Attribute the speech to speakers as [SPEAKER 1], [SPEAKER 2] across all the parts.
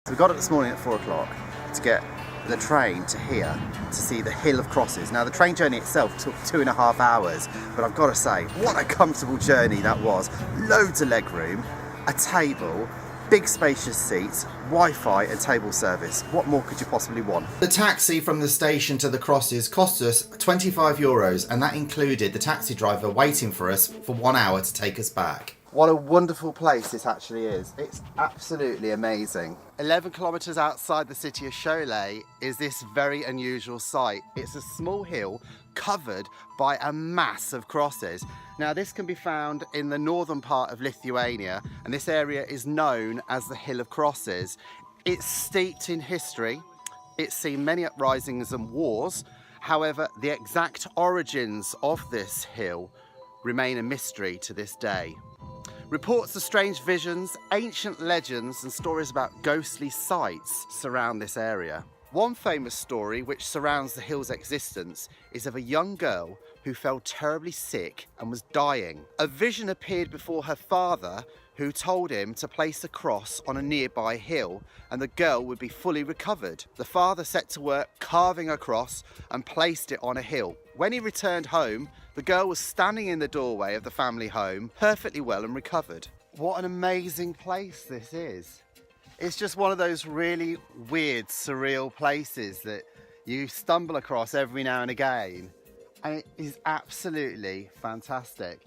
[SPEAKER 1] So we got up this morning at 4 o'clock to get the train to here to see the Hill of Crosses. Now the train journey itself took 2.5 hours, but I've got to say, what a comfortable journey that was. Loads of leg room, a table, big spacious seats, Wi-Fi and table service. What more could you possibly want? The taxi from the station to the crosses cost us €25, and that included the taxi driver waiting for us for 1 hour to take us back. What a wonderful place this actually is. It's absolutely amazing. 11 kilometres outside the city of Siauliai is this very unusual site. It's a small hill covered by a mass of crosses. Now this can be found in the northern part of Lithuania, and this area is known as the Hill of Crosses. It's steeped in history. It's seen many uprisings and wars. However, the exact origins of this hill remain a mystery to this day. Reports of strange visions, ancient legends and stories about ghostly sights surround this area. One famous story which surrounds the hill's existence is of a young girl who fell terribly sick and was dying. A vision appeared before her father, who told him to place a cross on a nearby hill and the girl would be fully recovered. The father set to work carving a cross and placed it on a hill. When he returned home, the girl was standing in the doorway of the family home, perfectly well and recovered. What an amazing place this is. It's just one of those really weird, surreal places that you stumble across every now and again, and it is absolutely fantastic.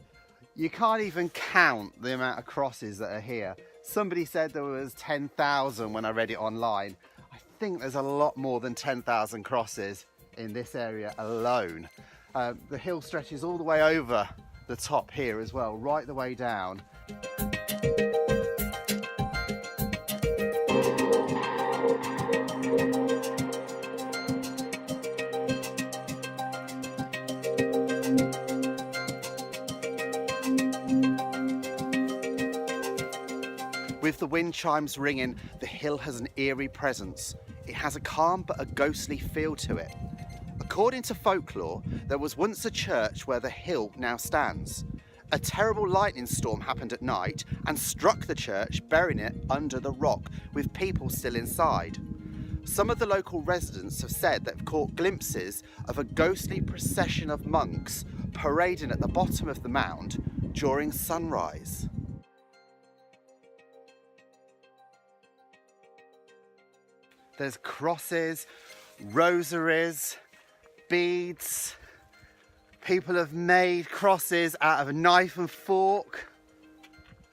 [SPEAKER 1] You can't even count the amount of crosses that are here. Somebody said there was 10,000 when I read it online. I think there's a lot more than 10,000 crosses in this area alone. The hill stretches all the way over the top here as well, right the way down. With the wind chimes ringing, the hill has an eerie presence. It has a calm but a ghostly feel to it. According to folklore, there was once a church where the hill now stands. A terrible lightning storm happened at night and struck the church, burying it under the rock with people still inside. Some of the local residents have said they've caught glimpses of a ghostly procession of monks parading at the bottom of the mound during sunrise. There's crosses, rosaries, beads. People have made crosses out of a knife and fork.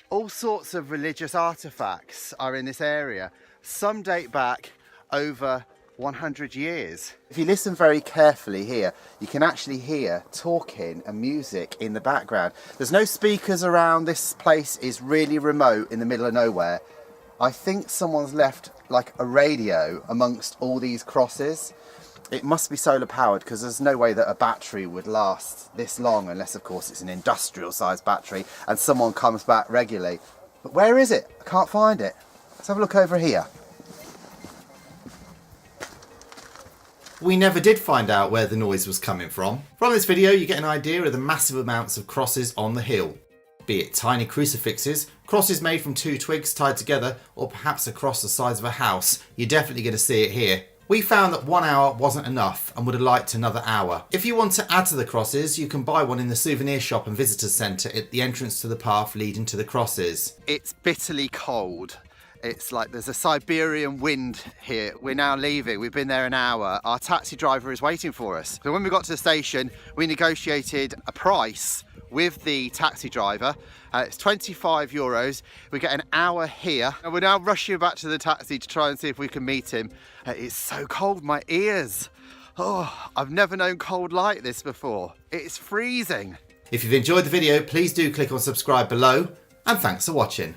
[SPEAKER 1] All sorts of religious artifacts are in this area. Some date back over 100 years. If you listen very carefully here, you can actually hear talking and music in the background. There's no speakers around. This place is really remote in the middle of nowhere. I think someone's left like a radio amongst all these crosses. It must be solar powered because there's no way that a battery would last this long unless of course it's an industrial sized battery and someone comes back regularly. But where is it? I can't find it. Let's have a look over here. We never did find out where the noise was coming from. From this video you get an idea of the massive amounts of crosses on the hill. Be it tiny crucifixes, crosses made from 2 twigs tied together, or perhaps a cross the size of a house, you're definitely going to see it here. We found that 1 hour wasn't enough and would have liked another hour. If you want to add to the crosses, you can buy one in the souvenir shop and visitors centre at the entrance to the path leading to the crosses. It's bitterly cold. It's like there's a Siberian wind here. We're now leaving. We've been there an hour. Our taxi driver is waiting for us. So when we got to the station, we negotiated a price with the taxi driver. It's €25. We get an hour here and we're now rushing back to the taxi to try and see if we can meet him. It's so cold, my ears. Oh, I've never known cold like this before. It's freezing. If you've enjoyed the video, please do click on subscribe below, and thanks for watching.